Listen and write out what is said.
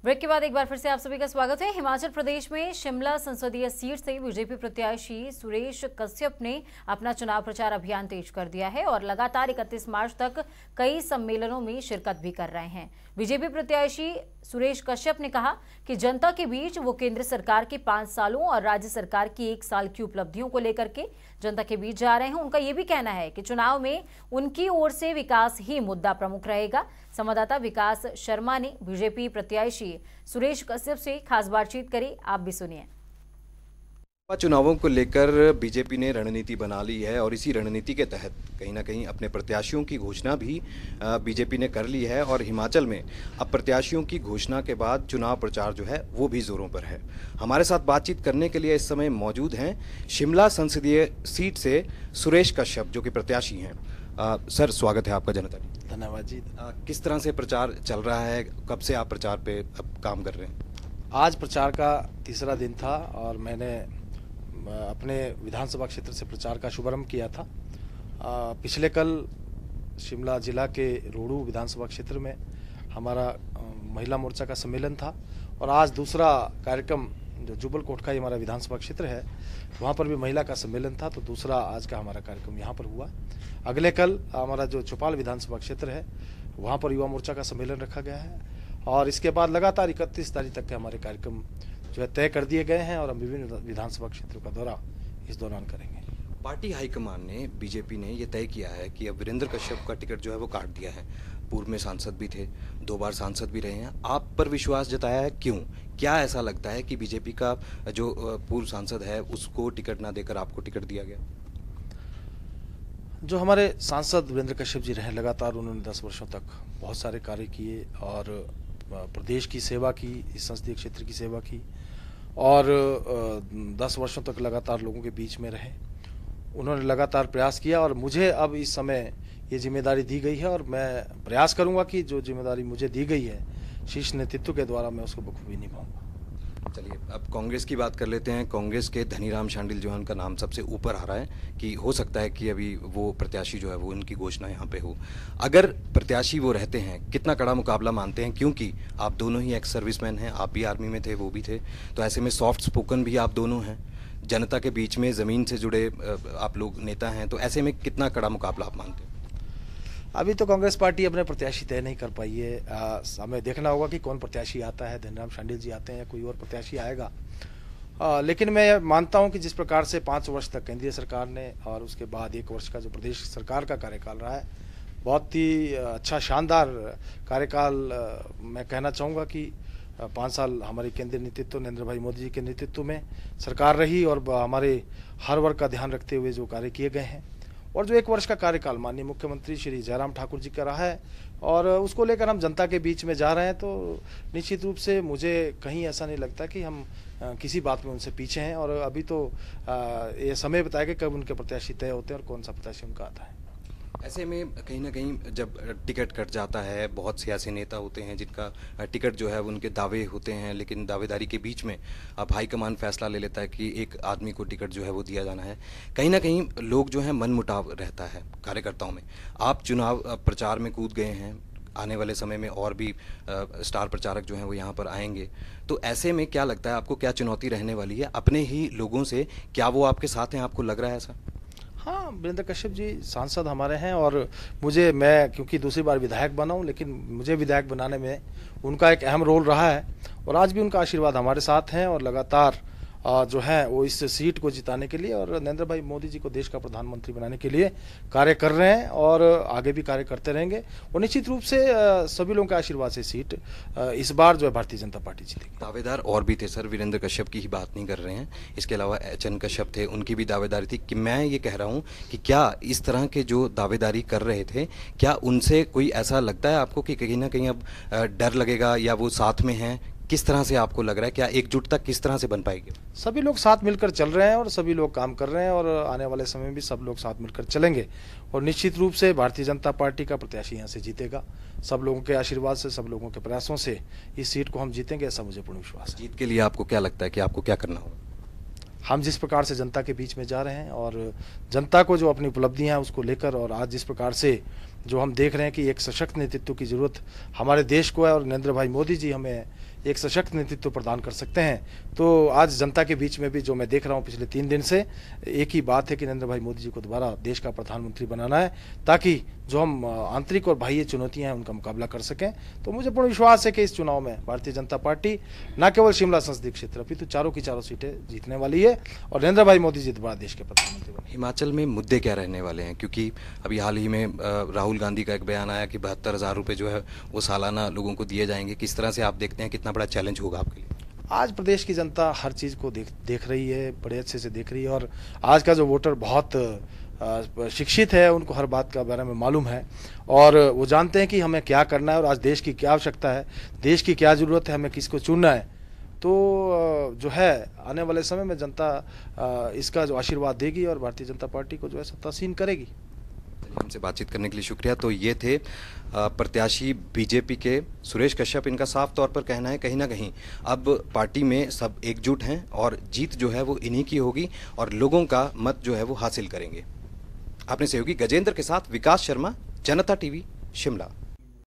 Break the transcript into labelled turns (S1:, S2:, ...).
S1: Break के बाद एक बार फिर से आप सभी का स्वागत है। हिमाचल प्रदेश में शिमला संसदीय सीट से बीजेपी प्रत्याशी सुरेश कश्यप ने अपना चुनाव प्रचार अभियान तेज कर दिया है और लगातार 31 मार्च तक कई सम्मेलनों में शिरकत भी कर रहे हैं। बीजेपी प्रत्याशी सुरेश कश्यप ने कहा कि जनता के बीच वो केंद्र सरकार के 5 सालों और राज्य सरकार की 1 साल की उपलब्धियों को लेकर के जनता के बीच जा रहे हैं। उनका ये भी कहना है कि चुनाव में उनकी ओर से विकास ही मुद्दा प्रमुख रहेगा। संवाददाता विकास शर्मा ने बीजेपी प्रत्याशी सुरेश कश्यप से खास बातचीत करी, आप भी सुनिए।
S2: चुनावों को लेकर बीजेपी ने रणनीति बना ली है और इसी रणनीति के तहत कहीं ना कहीं अपने प्रत्याशियों की घोषणा भी बीजेपी ने कर ली है और हिमाचल में अब प्रत्याशियों की घोषणा के बाद चुनाव प्रचार जो है वो भी जोरों पर है। हमारे साथ बातचीत करने के लिए इस समय मौजूद हैं शिमला संसदीय सीट से सुरेश कश्यप जो कि प्रत्याशी हैं। सर, स्वागत है आपका जनता।
S3: धन्यवाद जी।
S2: किस तरह से प्रचार चल रहा है, कब से आप प्रचार पे अब काम कर रहे हैं?
S3: आज प्रचार का तीसरा दिन था और मैंने अपने विधानसभा क्षेत्र से प्रचार का शुभारंभ किया था। पिछले कल शिमला जिला के रोहडू विधानसभा क्षेत्र में हमारा महिला मोर्चा का सम्मेलन था और आज दूसरा कार्यक्रम जो जुबल कोट का हमारा विधानसभा क्षेत्र है वहाँ पर भी महिला का सम्मेलन था, तो दूसरा आज का हमारा कार्यक्रम यहाँ पर हुआ। अगले कल हमारा जो चौपाल विधानसभा क्षेत्र है वहाँ पर युवा मोर्चा का सम्मेलन रखा गया है और इसके बाद लगातार 31 तारीख तक के हमारे कार्यक्रम जो है तय कर दिए गए हैं और हम विभिन्न विधानसभा क्षेत्रों का दौरा इस दौरान करेंगे।
S2: पार्टी हाईकमान ने, बीजेपी ने ये तय किया है कि अब वीरेंद्र कश्यप का टिकट जो है वो काट दिया है। पूर्व में सांसद भी थे, 2 बार सांसद भी रहे हैं। आप पर विश्वास जताया है, क्यों? क्या ऐसा लगता है कि बीजेपी का जो पूर्व सांसद है उसको टिकट ना देकर आपको टिकट दिया गया?
S3: जो हमारे सांसद वीरेंद्र कश्यप जी रहे, लगातार उन्होंने 10 वर्षों तक बहुत सारे कार्य किए और प्रदेश की सेवा की, इस संसदीय क्षेत्र की सेवा की और 10 वर्षों तक लगातार लोगों के बीच में रहे। उन्होंने लगातार प्रयास किया और मुझे अब इस समय ये जिम्मेदारी दी गई है और मैं प्रयास करूंगा कि जो जिम्मेदारी मुझे दी गई है शीर्ष नेतृत्व के द्वारा मैं उसको बखूबी निभाऊंगा।
S2: चलिए, अब कांग्रेस की बात कर लेते हैं। कांग्रेस के धनीराम शांडिल जो है उनका नाम सबसे ऊपर आ रहा है कि हो सकता है कि अभी वो प्रत्याशी जो है वो उनकी घोषणा यहाँ पे हो। अगर प्रत्याशी वो रहते हैं, कितना कड़ा मुकाबला मानते हैं? क्योंकि आप दोनों ही एक्स सर्विसमैन हैं, आप भी आर्मी में थे, वो भी थे, तो ऐसे में सॉफ्ट स्पोकन भी आप दोनों हैं, जनता के बीच में ज़मीन से जुड़े आप लोग नेता हैं, तो ऐसे में कितना कड़ा मुकाबला आप मानते हैं?
S3: अभी तो कांग्रेस पार्टी अपने प्रत्याशी तय नहीं कर पाई है। हमें देखना होगा कि कौन प्रत्याशी आता है, धनीराम शांडिल जी आते हैं या कोई और प्रत्याशी आएगा। लेकिन मैं मानता हूं कि जिस प्रकार से 5 वर्ष तक केंद्रीय सरकार ने और उसके बाद 1 वर्ष का जो प्रदेश सरकार का कार्यकाल रहा है, बहुत ही अच्छा शानदार कार्यकाल। मैं कहना चाहूँगा कि 5 साल हमारे केंद्रीय नेतृत्व नरेंद्र भाई मोदी जी के नेतृत्व में सरकार रही और हमारे हर वर्ग का ध्यान रखते हुए जो कार्य किए गए हैं और जो 1 वर्ष का कार्यकाल माननीय मुख्यमंत्री श्री जयराम ठाकुर जी का रहा है और उसको लेकर हम जनता के बीच में जा रहे हैं, तो निश्चित रूप से मुझे कहीं ऐसा नहीं लगता कि हम किसी बात में उनसे पीछे हैं और अभी तो ये समय बताएगा कब उनके प्रत्याशी तय होते हैं और कौन सा प्रत्याशी उनका आता है।
S2: ऐसे में कहीं ना कहीं जब टिकट कट जाता है, बहुत से ऐसे नेता होते हैं जिनका टिकट जो है उनके दावे होते हैं, लेकिन दावेदारी के बीच में अब हाईकमान फैसला ले लेता है कि एक आदमी को टिकट जो है वो दिया जाना है। कहीं ना कहीं लोग जो है मनमुटाव रहता है कार्यकर्ताओं में। आप चुनाव प्रचार में कूद गए हैं, आने वाले समय में और भी स्टार प्रचारक जो हैं वो यहाँ पर आएंगे, तो ऐसे में क्या लगता है आपको, क्या चुनौती रहने वाली है अपने ही लोगों से? क्या वो आपके साथ हैं, आपको लग रहा है ऐसा?
S3: हाँ, वीरेंद्र कश्यप जी सांसद हमारे हैं और मैं क्योंकि दूसरी बार विधायक बना हूँ, लेकिन मुझे विधायक बनाने में उनका एक अहम रोल रहा है और आज भी उनका आशीर्वाद हमारे साथ हैं और लगातार जो है वो इस सीट को जिताने के लिए और नरेंद्र भाई मोदी जी को देश का प्रधानमंत्री बनाने के लिए कार्य कर रहे हैं और आगे भी कार्य करते रहेंगे और निश्चित रूप से सभी लोगों के आशीर्वाद से सीट इस बार जो है भारतीय जनता पार्टी जीतेगी।
S2: दावेदार और भी थे सर, वीरेंद्र कश्यप की ही बात नहीं कर रहे हैं, इसके अलावा एचएन कश्यप थे, उनकी भी दावेदारी थी। कि मैं ये कह रहा हूँ कि क्या इस तरह के जो दावेदारी कर रहे थे, क्या उनसे कोई ऐसा लगता है आपको कि कहीं ना कहीं अब डर लगेगा या वो साथ में हैं? किस तरह से आपको लग रहा है, क्या एकजुटता किस तरह से बन पाएगी?
S3: सभी लोग साथ मिलकर चल रहे हैं और सभी लोग काम कर रहे हैं और आने वाले समय में भी सब लोग साथ मिलकर चलेंगे और निश्चित रूप से भारतीय जनता पार्टी का प्रत्याशी यहाँ से जीतेगा। सब लोगों के आशीर्वाद से, सब लोगों के प्रयासों से इस सीट को हम जीतेंगे, ऐसा मुझे पूर्ण विश्वास है।
S2: जीत के लिए आपको क्या लगता है कि आपको क्या करना होगा?
S3: हम जिस प्रकार से जनता के बीच में जा रहे हैं और जनता को जो अपनी उपलब्धियां हैं उसको लेकर और आज जिस प्रकार से जो हम देख रहे हैं कि एक सशक्त नेतृत्व की जरूरत हमारे देश को है और नरेंद्र भाई मोदी जी हमें एक सशक्त नेतृत्व प्रदान कर सकते हैं। तो आज जनता के बीच में भी जो मैं देख रहा हूं पिछले 3 दिन से, एक ही बात है कि नरेंद्र भाई मोदी जी को दोबारा देश का प्रधानमंत्री बनाना है, ताकि जो हम आंतरिक और बाह्य चुनौतियां हैं उनका मुकाबला कर सकें। तो मुझे पूर्ण विश्वास है कि इस चुनाव में भारतीय जनता पार्टी न केवल शिमला संसदीय क्षेत्र अपितु चारों की चारों सीटें जीतने वाली है और नरेंद्र भाई मोदी जी दोबारा देश के प्रधानमंत्री बने।
S2: हिमाचल में मुद्दे क्या रहने वाले हैं, क्योंकि अभी हाल ही में राहुल गांधी का एक बयान आया कि 72,000 रुपये जो है वो सालाना लोगों को दिए जाएंगे। किस तरह से आप देखते हैं, कितना बड़ा चैलेंज होगा आपके लिए?
S3: आज प्रदेश की जनता हर चीज़ को देख रही है, बड़े अच्छे से देख रही है और आज का जो वोटर बहुत शिक्षित है, उनको हर बात का बारे में मालूम है और वो जानते हैं कि हमें क्या करना है और आज देश की क्या आवश्यकता है, देश की क्या ज़रूरत है, हमें किसको चुनना है। तो जो है आने वाले समय में जनता इसका जो आशीर्वाद देगी और भारतीय जनता पार्टी को जो है सत्तासीन करेगी।
S2: हमसे बातचीत करने के लिए शुक्रिया। तो ये थे प्रत्याशी बीजेपी के सुरेश कश्यप। इनका साफ तौर पर कहना है कहीं ना कहीं अब पार्टी में सब एकजुट हैं और जीत जो है वो इन्हीं की होगी और लोगों का मत जो है वो हासिल करेंगे। अपने सहयोगी गजेंद्र के साथ विकास शर्मा, जनता टीवी, शिमला।